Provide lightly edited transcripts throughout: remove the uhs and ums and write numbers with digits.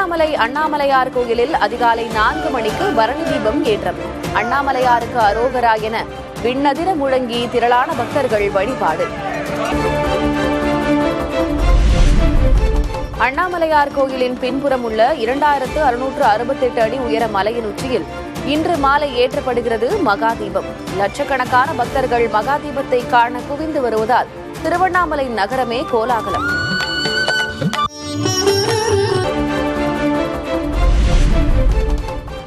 திருவண்ணாமலை அண்ணாமலையார் கோயிலில் அதிகாலை 4 மணிக்கு பரணி தீபம் ஏற்றம். அண்ணாமலையாருக்கு அரோகரா என விண்ணதிர முழங்கி திரளான பக்தர்கள் வழிபாடு. அண்ணாமலையார் கோயிலின் பின்புறம் உள்ள 2668 அடி உயர மலையின் உச்சியில் இன்று மாலை ஏற்றப்படுகிறது மகாதீபம். லட்சக்கணக்கான பக்தர்கள் மகாதீபத்தை காண குவிந்து வருவதால் திருவண்ணாமலை நகரமே கோலாகலம்.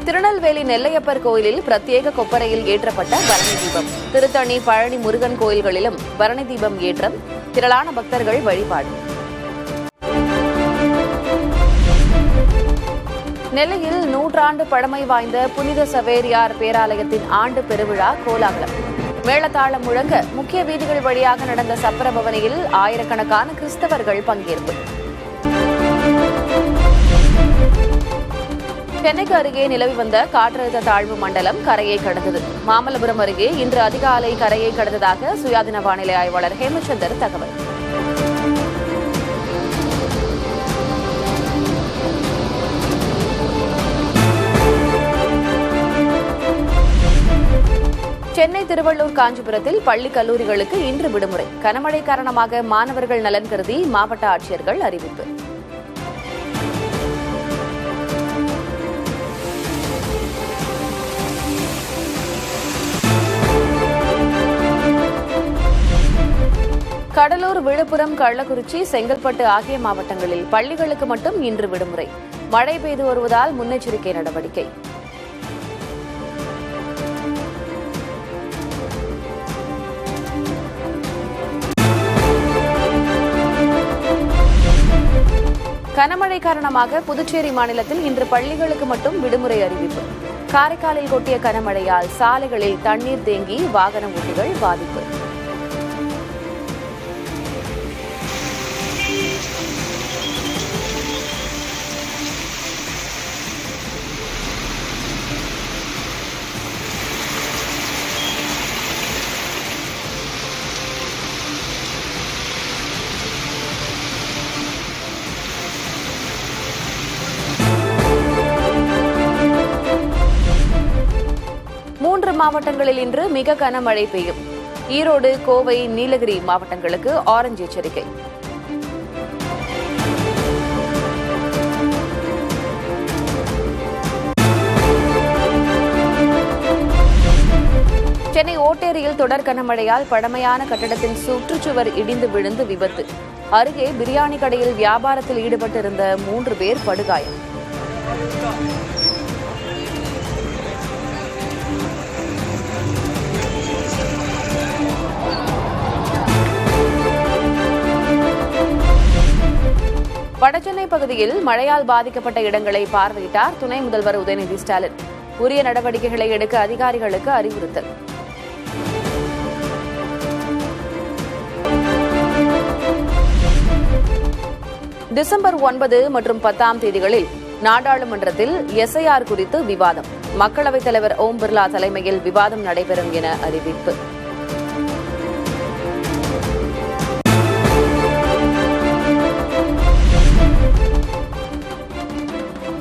திருநெல்வேலி நெல்லையப்பர் கோயிலில் பிரத்யேக கொப்பரையில் ஏற்றப்பட்ட பரணி தீபம். திருத்தணி, பழனி முருகன் கோயில்களிலும் பரணி தீபம் ஏற்றம், திரளான பக்தர்கள் வழிபாடு. நெல்லையில் 100 ஆண்டு பழமை வாய்ந்த புனித சவேரியார் பேராலயத்தின் ஆண்டு பெருவிழா கோலாகலம். மேளதாளம் முழங்க முக்கிய வீதிகள் வழியாக நடந்த சப்பர பவனியில் ஆயிரக்கணக்கான கிறிஸ்தவர்கள் பங்கேற்பு. சென்னைக்கு அருகே நிலவி வந்த காற்றழுத்த தாழ்வு மண்டலம் கரையை கடந்தது. மாமல்லபுரம் அருகே இன்று அதிகாலை கரையை கடந்ததாக சுயாதீன வானிலை ஆய்வாளர் ஹேமச்சந்தர் தகவல். சென்னை, திருவள்ளூர், காஞ்சிபுரத்தில் பள்ளி கல்லூரிகளுக்கு இன்று விடுமுறை. கனமழை காரணமாக மாணவர்கள் நலன் கருதி மாவட்ட ஆட்சியர்கள் அறிவிப்பு. கடலூர், விழுப்புரம், கள்ளக்குறிச்சி, செங்கல்பட்டு ஆகிய மாவட்டங்களில் பள்ளிகளுக்கு மட்டும் இன்று விடுமுறை. மழை பெய்து வருவதால் முன்னெச்சரிக்கை நடவடிக்கை. கனமழை காரணமாக புதுச்சேரி மாநிலத்தில் இன்று பள்ளிகளுக்கு மட்டும் விடுமுறை அறிவிப்பு. காரைக்காலில் கொட்டிய கனமழையால் சாலைகளில் தண்ணீர் தேங்கி வாகன ஓட்டிகள் பாதிப்பு. மாவட்டங்களில் இன்று மிக கனமழை பெய்யும். ஈரோடு, கோவை, நீலகிரி மாவட்டங்களுக்கு ஆரஞ்சு எச்சரிக்கை. சென்னை ஓட்டேரியில் தொடர் கனமழையால் பழமையான கட்டடத்தின் சுற்றுச்சுவர் இடிந்து விழுந்து விபத்து. அருகே பிரியாணி கடையில் வியாபாரத்தில் ஈடுபட்டிருந்த 3 பேர் படுகாயம். வடசென்னை பகுதியில் மழையால் பாதிக்கப்பட்ட இடங்களை பார்வையிட்டார் துணை முதல்வர் உதயநிதி ஸ்டாலின். உரிய நடவடிக்கைகளை எடுக்க அதிகாரிகளுக்கு அறிவுறுத்தல். டிசம்பர் 9 மற்றும் 10 தேதிகளில் நாடாளுமன்றத்தில் எஸ்ஐஆர் குறித்து விவாதம். மக்களவைத் தலைவர் ஓம் பிர்லா தலைமையில் விவாதம் நடைபெறும் என அறிவிப்பு.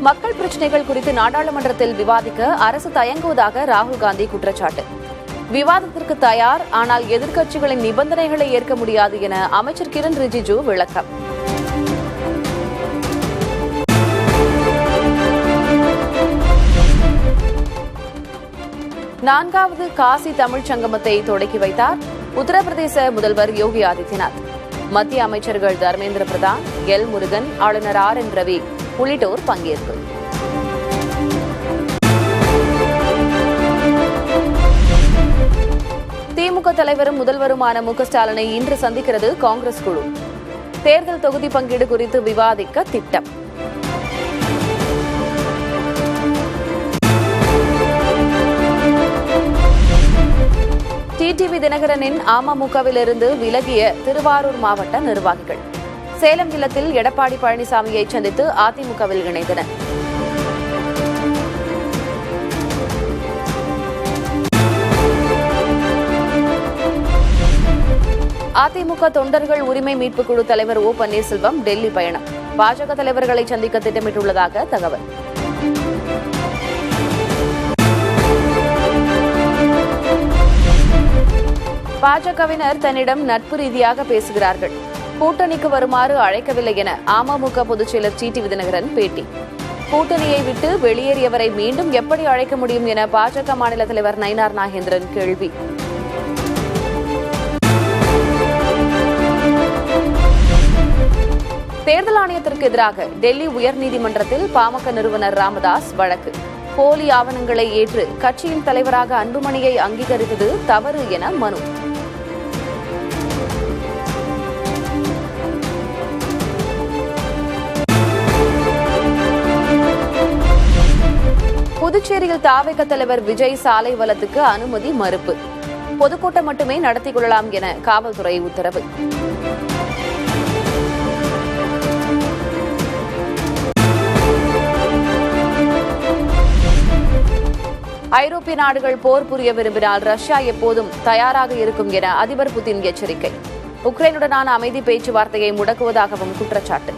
மக்கள் பிரச்சினைகள் குறித்து நாடாளுமன்றத்தில் விவாதிக்க அரசு தயங்குவதாக ராகுல் காந்தி குற்றச்சாட்டு. விவாதத்திற்கு தயார், ஆனால் எதிர்க்கட்சிகளின் நிபந்தனைகளை ஏற்க முடியாது என அமைச்சர் கிரண் ரிஜிஜு விளக்கம். நான்காவது காசி தமிழ்ச் சங்கமத்தை தொடக்கி வைத்தார் உத்தரப்பிரதேச முதல்வர் யோகி ஆதித்யநாத். மத்திய அமைச்சர்கள் தர்மேந்திர பிரதான், எல் முருகன், ஆளுநர் RN ரவி உள்ளிட்டோர் பங்கேற்பு. திமுக தலைவரும் முதல்வருமான மு.க. ஸ்டாலினை இன்று சந்திக்கிறது காங்கிரஸ் குழு. தேர்தல் தொகுதி பங்கீடு குறித்து விவாதிக்க திட்டம். டிடிவி தினகரனின் அமமுகவிலிருந்து விலகிய திருவாரூர் மாவட்ட நிர்வாகிகள் சேலம் இல்லத்தில் எடப்பாடி பழனிசாமியை சந்தித்து அதிமுகவில் இணைந்தனர். அதிமுக தொண்டர்கள் உரிமை மீட்புக் குழு தலைவர் ஓ பன்னீர்செல்வம் டெல்லி பயணம். பாஜக தலைவர்களை சந்திக்க திட்டமிட்டுள்ளதாக தகவல். பாஜகவினர் தன்னிடம் நட்பு ரீதியாக பேசுகிறார்கள், கூட்டணிக்கு வருமாறு அழைக்கவில்லை என அமமுக பொதுச்செயலர் டிடிவி தினகரன் பேட்டி. கூட்டணியை விட்டு வெளியேறியவரை மீண்டும் எப்படி அழைக்க முடியும் என பாஜக மாநில தலைவர் நயினார் நாகேந்திரன் கேள்வி. தேர்தல் ஆணையத்திற்கு எதிராக டெல்லி உயர்நீதிமன்றத்தில் பாமக நிறுவனர் ராமதாஸ் வழக்கு. போலி ஆவணங்களை ஏற்று கட்சியின் தலைவராக அன்புமணியை அங்கீகரித்தது தவறு என மனு. புதுச்சேரியில் தாவேக தலைவர் விஜய் சாலை வலத்துக்கு அனுமதி மறுப்பு. பொதுக்கூட்டம் மட்டுமே நடத்திக் கொள்ளலாம் என காவல்துறை உத்தரவு. ஐரோப்பிய நாடுகள் போர் புரிய விரும்பினால் ரஷ்யா எப்போதும் தயாராக இருக்கும் என அதிபர் புதின் எச்சரிக்கை. உக்ரைனுடனான அமைதி பேச்சுவார்த்தையை முடக்குவதாகவும் குற்றச்சாட்டு.